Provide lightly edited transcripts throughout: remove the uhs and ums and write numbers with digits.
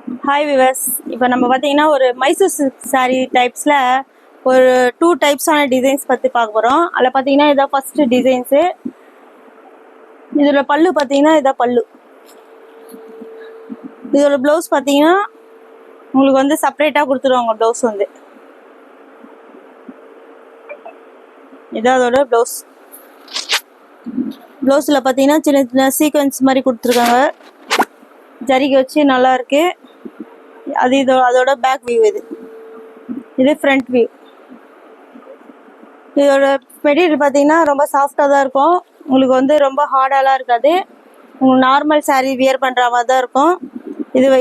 Hi viewers, இப்போ நம்ம பார்த்தீங்கன்னா ஒரு மைசூர் சில்க் சாரீ டைப்ஸில் ஒரு 2 டைப்ஸான டிசைன்ஸ் பற்றி பார்க்க போகிறோம். அதில் பார்த்தீங்கன்னா இதான் ஃபஸ்ட்டு டிசைன்ஸு. இதில் பல்லு பார்த்தீங்கன்னா இதான் பல்லு. இதோட ப்ளவுஸ் பார்த்தீங்கன்னா உங்களுக்கு வந்து செப்பரேட்டாக கொடுத்துருவாங்க. ப்ளவுஸ் வந்து இதான் அதோட ப்ளவுஸ். ப்ளவுஸில் பார்த்தீங்கன்னா சின்ன சின்ன சீக்வன்ஸ் மாதிரி கொடுத்துருக்காங்க. ஜரிகை வச்சு நல்லாயிருக்கு. அது அதோட பேக் வியூ. இது ஃப்ரண்ட் வியூ. இதோட மெட்டீரியல் பார்த்தீங்கன்னா ரொம்ப சாஃப்டாக தான் இருக்கும். உங்களுக்கு வந்து ரொம்ப ஹார்டாலாம் இருக்காது. உங்களுக்கு நார்மல் சாரீ வியர் பண்ணுற மாதிரி தான் இருக்கும்.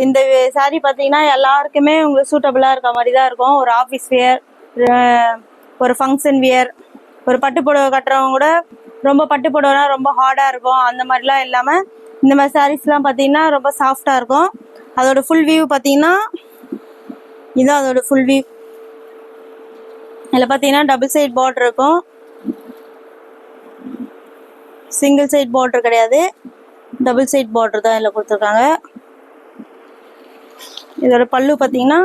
இந்த சாரீ பார்த்தீங்கன்னா எல்லாருக்குமே உங்களுக்கு சூட்டபுளாக இருக்க மாதிரி தான் இருக்கும். ஒரு ஆஃபீஸ் வியர், ஒரு ஃபங்க்ஷன் வியர், ஒரு பட்டு புடவை கட்டுறவங்க கூட ரொம்ப பட்டு புடவைனா ரொம்ப ஹார்டாக இருக்கும். அந்த மாதிரிலாம் இல்லாமல் இந்த மாதிரி சாரீஸ்லாம் பார்த்தீங்கன்னா ரொம்ப சாஃப்டாக இருக்கும். அதோட ஃபுல் வியூ பார்த்தீங்கன்னா இதுதான் அதோட ஃபுல் வியூ. இதில் பார்த்தீங்கன்னா டபுள் சைட் பார்டர் இருக்கும், சிங்கிள் சைட் பார்டர் கிடையாது. டபுள் சைட் பார்டர் தான் இதில் கொடுத்துருக்காங்க. இதோட பல்லு பார்த்தீங்கன்னா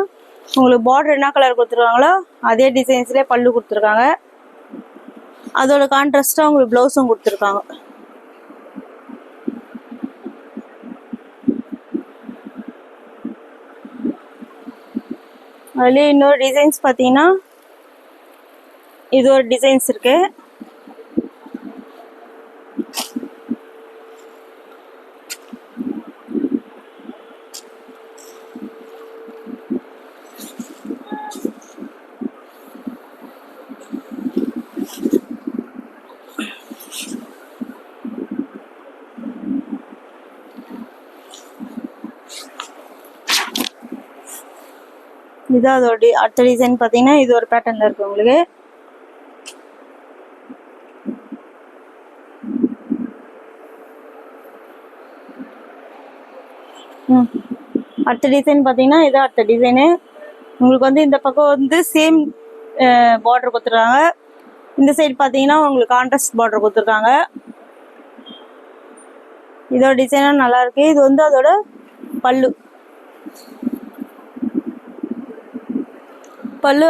உங்களுக்கு பார்டர் என்ன கலர் கொடுத்துருக்காங்களோ அதே டிசைன்ஸ்லேயே பல்லு கொடுத்துருக்காங்க. அதோட கான்ட்ராஸ்டாக உங்களுக்கு ப்ளவுஸும் கொடுத்துருக்காங்க. அதுலேயே இன்னொரு டிசைன்ஸ் பார்த்தீங்கன்னா இது ஒரு டிசைன்ஸ் இருக்கு. இதுதான் அதோட அடுத்த டிசைன் பார்த்தீங்கன்னா இது ஒரு பேட்டர்னில் இருக்கு உங்களுக்கு. அடுத்த டிசைன் பார்த்தீங்கன்னா இது அடுத்த டிசைனு. உங்களுக்கு வந்து இந்த பக்கம் வந்து சேம் பார்டர் கொடுத்துருக்காங்க. இந்த சைடு பார்த்தீங்கன்னா உங்களுக்கு கான்ட்ராஸ்ட் பார்டர் கொடுத்துருக்காங்க. இதோட டிசைனும் நல்லா இருக்கு. இது வந்து அதோட பல்லு.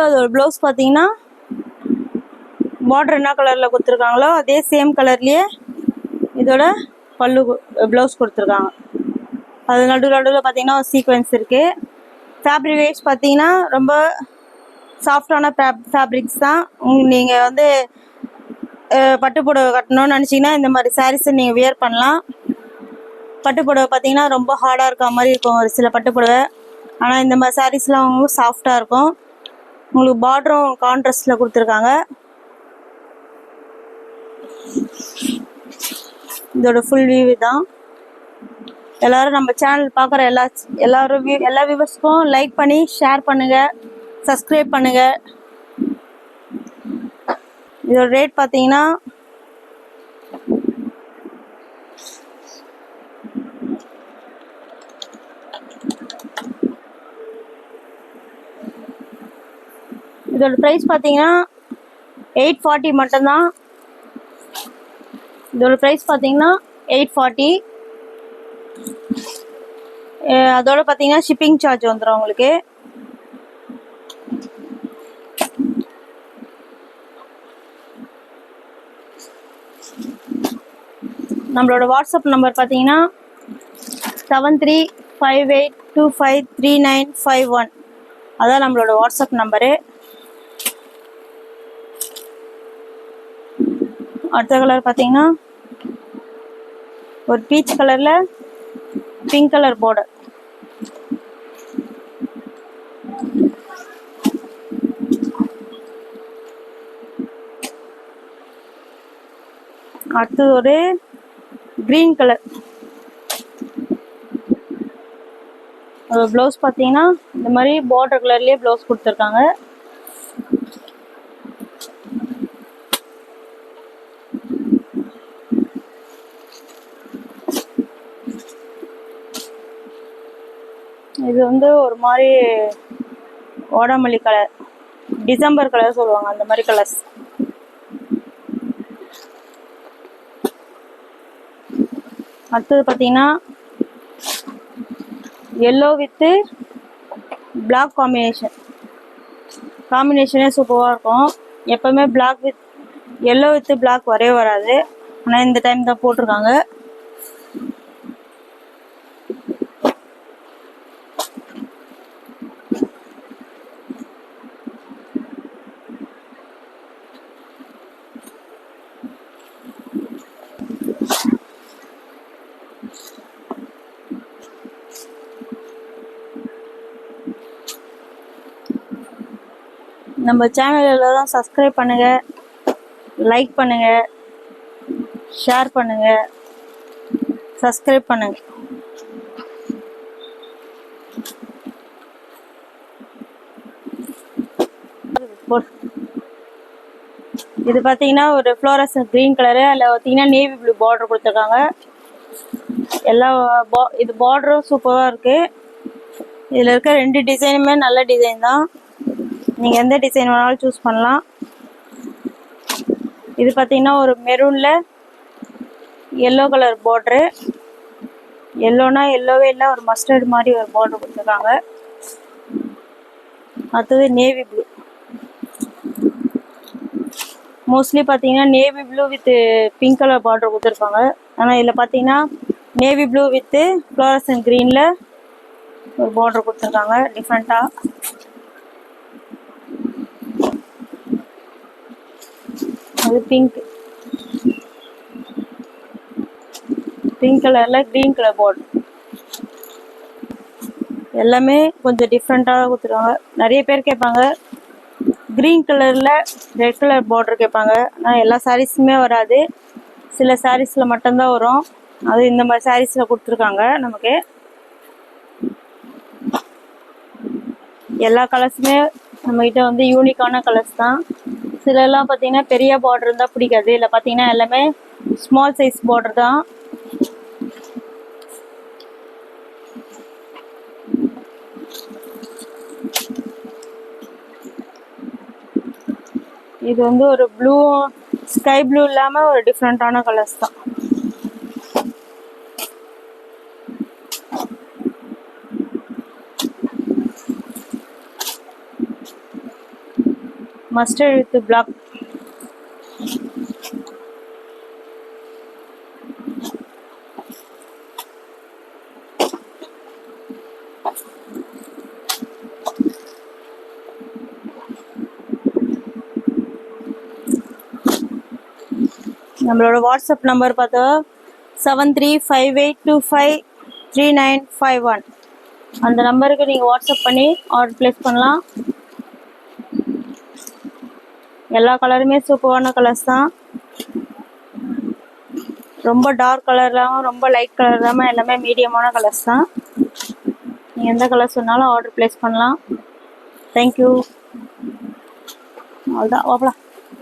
அதோட ப்ளவுஸ் பார்த்தீங்கன்னா பார்டர் என்ன கலரில் கொடுத்துருக்காங்களோ அதே சேம் கலர்லேயே இதோட பல்லு ப்ளவுஸ் கொடுத்துருக்காங்க. அது நடுவில் பார்த்தீங்கன்னா ஒரு சீக்வன்ஸ் இருக்குது. ஃபேப்ரிக் வைஸ் பார்த்தீங்கன்னா ரொம்ப சாஃப்டான ஃபேப்ரிக்ஸ் தான். நீங்கள் வந்து பட்டு புடவை கட்டணும்னு நினச்சிங்கன்னா இந்த மாதிரி சாரீஸை நீங்கள் வியர் பண்ணலாம். பட்டு புடவை பார்த்தீங்கன்னா ரொம்ப ஹார்டாக இருக்க மாதிரி இருக்கும் ஒரு சில பட்டு புடவை. ஆனால் இந்த மாதிரி சாரீஸ்லாம் அவங்க சாஃப்டாக இருக்கும். உங்களுக்கு பார்டரும் கான்ட்ராஸ்டில் கொடுத்துருக்காங்க. இதோட ஃபுல் வியூ தான். எல்லாரும் நம்ம சேனல் பார்க்குற எல்லா வியூவர்ஸ்க்கும் லைக் பண்ணி ஷேர் பண்ணுங்கள், சப்ஸ்கிரைப் பண்ணுங்கள். இதோட ரேட் பார்த்தீங்கன்னா இதோட ப்ரைஸ் பார்த்தீங்கன்னா 840 மட்டும்தான். இதோட ப்ரைஸ் பார்த்தீங்கன்னா 840. அதோட பார்த்தீங்கன்னா ஷிப்பிங் சார்ஜ் வந்துடும் உங்களுக்கு. நம்மளோட வாட்ஸ்அப் நம்பர் பார்த்தீங்கன்னா 7358253951. அதான் நம்மளோட வாட்ஸ்அப் நம்பரு. அடுத்த கலர் பார்த்தீங்கன்னா ஒரு பீச் கலரில் பிங்க் கலர் பார்டர். அடுத்தது ஒரு கிரீன் கலர். ப்ளவுஸ் பார்த்தீங்கன்னா இந்த மாதிரி பார்டர் கலர்லேயே ப்ளவுஸ் கொடுத்துருக்காங்க. இது வந்து ஒரு மாதிரி ஓடாமல்லி கலர், டிசம்பர் கலர் சொல்லுவாங்க, அந்த மாதிரி கலர்ஸ். அடுத்தது பார்த்தீங்கன்னா yellow with பிளாக் காம்பினேஷனே சூப்பராக இருக்கும். எப்போவுமே black with yellow with black வரவே வராது. ஆனால் இந்த டைம் தான் போட்டிருக்காங்க. நம்ம சேனல் எல்லாரும் சப்ஸ்கிரைப் பண்ணுங்க, லைக் பண்ணுங்க, ஷேர் பண்ணுங்க, சப்ஸ்கிரைப் பண்ணுங்க. இது பார்த்தீங்கன்னா ஒரு ஃப்ளோரசன்ட் க்ரீன் கலரு. அதில் பார்த்தீங்கன்னா நேவி ப்ளூ பார்டர் கொடுத்துருக்காங்க. எல்லா இது பார்டரும் சூப்பராக இருக்குது. இதில் இருக்க 2 டிசைனுமே நல்ல டிசைன் தான். நீங்கள் எந்த டிசைன் வேணாலும் சூஸ் பண்ணலாம். இது பார்த்தீங்கன்னா ஒரு மெரூனில் எல்லோ கலர் பார்ட்ரு. எல்லோனா எல்லோவே இல்லை, ஒரு மஸ்டர்ட் மாதிரி ஒரு பார்டர் கொடுத்துருக்காங்க. அடுத்தது நேவி ப்ளூ. மோஸ்ட்லி பார்த்தீங்கன்னா navy blue with pink colour border கொடுத்துருப்பாங்க. ஆனால் இதில் பார்த்தீங்கன்னா நேவி ப்ளூ வித்து ஃப்ளோரசன்ட் க்ரீனில் ஒரு பார்டர் கொடுத்துருக்காங்க டிஃப்ரெண்ட்டாக. அது பிங்க் கலரில் க்ரீன் கலர் பார்டர். எல்லாமே கொஞ்சம் டிஃப்ரெண்ட்டாக கொடுத்துருக்காங்க. நிறைய பேர் கேட்பாங்க க்ரீன் கலரில் ரெட் கலர் பார்டர் கேட்பாங்க. ஆனால் எல்லா சாரீஸுமே வராது, சில சாரீஸில் மட்டும்தான் வரும். அது இந்த மாதிரி சாரீஸில் கொடுத்துருக்காங்க. நமக்கு எல்லா கலர்ஸுமே நம்மகிட்ட வந்து யூனிக்கான கலர்ஸ் தான். சிலெல்லாம் பார்த்தீங்கன்னா பெரிய பார்டர் இருந்தால் பிடிக்காது. இல்லை பார்த்தீங்கன்னா எல்லாமே ஸ்மால் சைஸ் பார்டர் தான். இது வந்து ஒரு ப்ளூ, ஸ்கை ப்ளூ இல்லாமல் ஒரு டிஃப்ரெண்ட்டான கலர்ஸ் தான். Mustard with black. நம்மளோட வாட்ஸ்அப் நம்பர் பார்த்தா 7358253951. அந்த நம்பருக்கு நீங்கள் வாட்ஸ்அப் பண்ணி ஆர்டர் ப்ளேஸ் பண்ணலாம். எல்லா கலருமே சூப்பரான கலர்ஸ் தான். ரொம்ப டார்க் கலர் இல்லாமல் ரொம்ப லைட் கலர் இல்லாமல் எல்லாமே மீடியமான கலர்ஸ் தான். நீங்கள் எந்த கலர் சொன்னாலும் ஆர்டர் ப்ளேஸ் பண்ணலாம். தேங்க்யூ. அவ்வளோதான், வாப்பலாம்.